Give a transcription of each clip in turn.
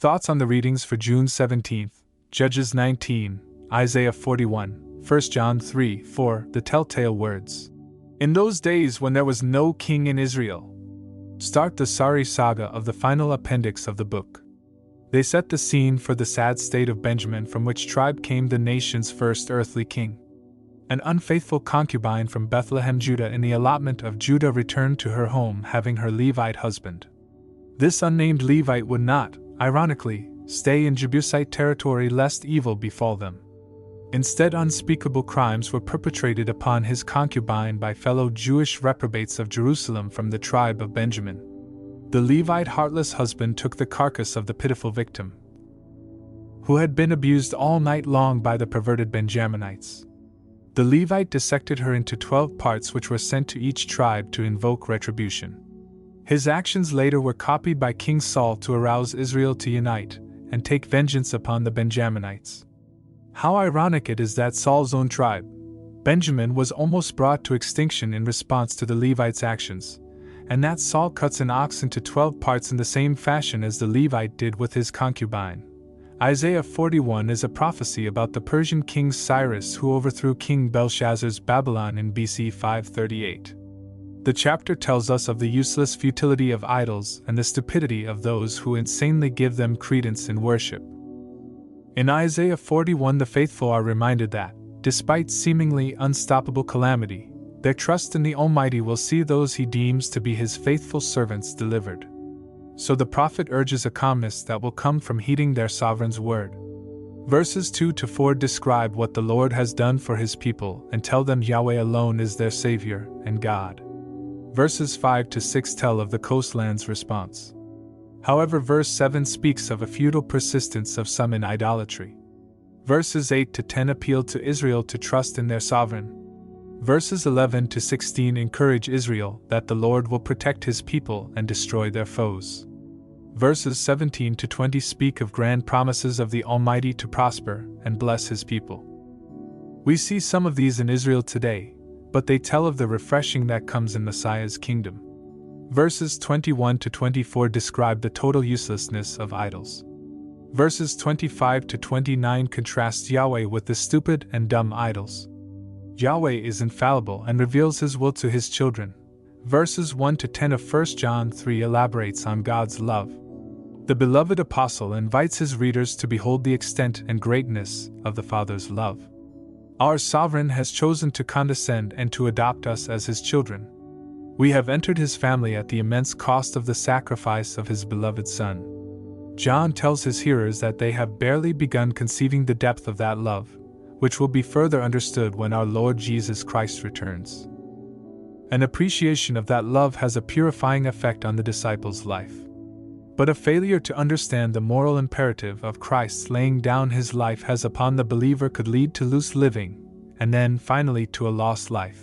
Thoughts on the readings for June 17th, Judges 19, Isaiah 41, 1 John 3:4, the telltale words. In those days when there was no king in Israel. Start the sorry saga of the final appendix of the book. They set the scene for the sad state of Benjamin, from which tribe came the nation's first earthly king. An unfaithful concubine from Bethlehem, Judah, in the allotment of Judah returned to her home having her Levite husband. This unnamed Levite would not, ironically, stay in Jebusite territory lest evil befall them. Instead, unspeakable crimes were perpetrated upon his concubine by fellow Jewish reprobates of Jerusalem from the tribe of Benjamin. The Levite heartless husband took the carcass of the pitiful victim, who had been abused all night long by the perverted Benjamanites. The Levite dissected her into 12 parts which were sent to each tribe to invoke retribution. His actions later were copied by King Saul to arouse Israel to unite and take vengeance upon the Benjaminites. How ironic it is that Saul's own tribe, Benjamin, was almost brought to extinction in response to the Levites' actions, and that Saul cuts an ox into 12 parts in the same fashion as the Levite did with his concubine. Isaiah 41 is a prophecy about the Persian king Cyrus, who overthrew King Belshazzar's Babylon in BC 538. The chapter tells us of the useless futility of idols and the stupidity of those who insanely give them credence in worship. In Isaiah 41, the faithful are reminded that, despite seemingly unstoppable calamity, their trust in the Almighty will see those he deems to be his faithful servants delivered. So the prophet urges a calmness that will come from heeding their sovereign's word. Verses 2-4 describe what the Lord has done for his people and tell them Yahweh alone is their Savior and God. Verses 5-6 tell of the coastland's response. However, verse 7 speaks of a futile persistence of some in idolatry. Verses 8-10 appeal to Israel to trust in their sovereign. Verses 11-16 encourage Israel that the Lord will protect his people and destroy their foes. Verses 17-20 speak of grand promises of the Almighty to prosper and bless his people. We see some of these in Israel today, but they tell of the refreshing that comes in Messiah's kingdom. Verses 21-24 describe the total uselessness of idols. Verses 25-29 contrast Yahweh with the stupid and dumb idols. Yahweh is infallible and reveals his will to his children. Verses 1-10 of 1 John 3 elaborates on God's love. The beloved apostle invites his readers to behold the extent and greatness of the Father's love. Our sovereign has chosen to condescend and to adopt us as his children. We have entered his family at the immense cost of the sacrifice of his beloved Son. John tells his hearers that they have barely begun conceiving the depth of that love, which will be further understood when our Lord Jesus Christ returns. An appreciation of that love has a purifying effect on the disciple's life. But a failure to understand the moral imperative of Christ's laying down his life has upon the believer could lead to loose living, and then finally to a lost life.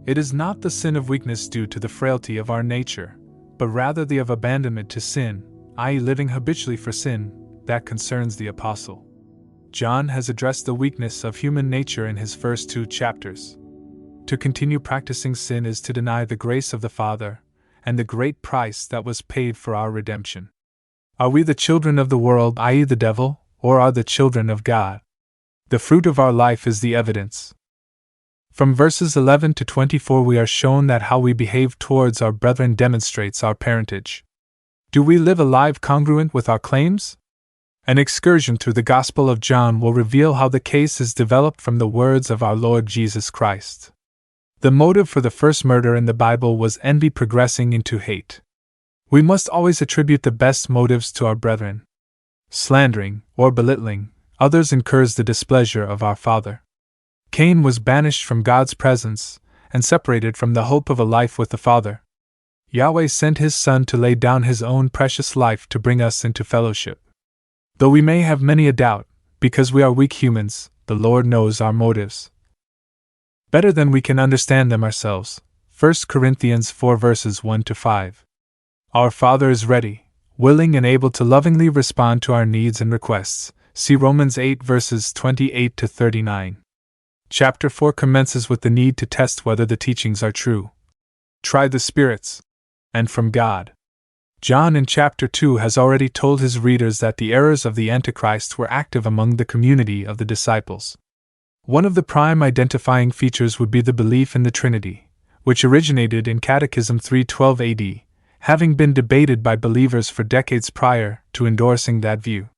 It is not the sin of weakness due to the frailty of our nature, but rather the of abandonment to sin, i.e. living habitually for sin, that concerns the apostle. John has addressed the weakness of human nature in his first 2 chapters. To continue practicing sin is to deny the grace of the Father, and the great price that was paid for our redemption. Are we the children of the world, i.e. the devil, or are the children of God? The fruit of our life is the evidence. From verses 11-24 we are shown that how we behave towards our brethren demonstrates our parentage. Do we live a life congruent with our claims? An excursion through the Gospel of John will reveal how the case is developed from the words of our Lord Jesus Christ. The motive for the first murder in the Bible was envy progressing into hate. We must always attribute the best motives to our brethren. Slandering, or belittling, others incurs the displeasure of our Father. Cain was banished from God's presence and separated from the hope of a life with the Father. Yahweh sent his Son to lay down his own precious life to bring us into fellowship. Though we may have many a doubt, because we are weak humans, the Lord knows our motives better than we can understand them ourselves. 1 Corinthians 4 verses 1-5. Our Father is ready, willing and able to lovingly respond to our needs and requests. See Romans 8 verses 28-39. Chapter 4 commences with the need to test whether the teachings are true. Try the spirits, and from God. John in chapter 2 has already told his readers that the errors of the Antichrist were active among the community of the disciples. One of the prime identifying features would be the belief in the Trinity, which originated in Catechism 312 AD, having been debated by believers for decades prior to endorsing that view.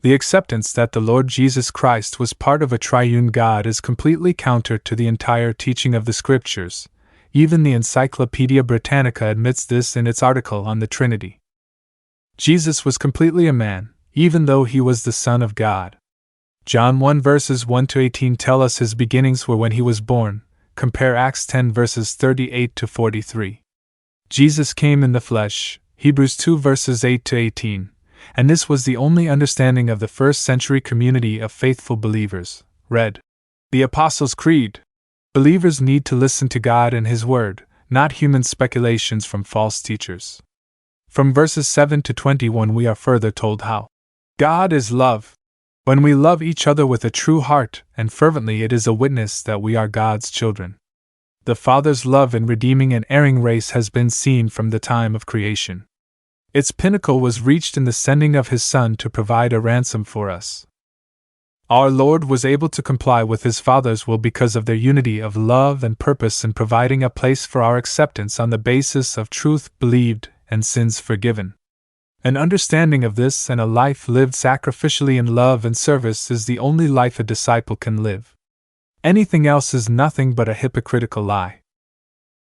The acceptance that the Lord Jesus Christ was part of a triune God is completely counter to the entire teaching of the Scriptures. Even the Encyclopaedia Britannica admits this in its article on the Trinity. Jesus was completely a man, even though he was the Son of God. John 1 verses 1-18 tell us his beginnings were when he was born, compare Acts 10 verses 38-43. Jesus came in the flesh, Hebrews 2 verses 8-18, and this was the only understanding of the first century community of faithful believers. Read the Apostles' Creed. Believers need to listen to God and His Word, not human speculations from false teachers. From verses 7-21 we are further told how God is love. When we love each other with a true heart and fervently, it is a witness that we are God's children. The Father's love in redeeming an erring race has been seen from the time of creation. Its pinnacle was reached in the sending of His Son to provide a ransom for us. Our Lord was able to comply with His Father's will because of their unity of love and purpose in providing a place for our acceptance on the basis of truth believed and sins forgiven. An understanding of this and a life lived sacrificially in love and service is the only life a disciple can live. Anything else is nothing but a hypocritical lie.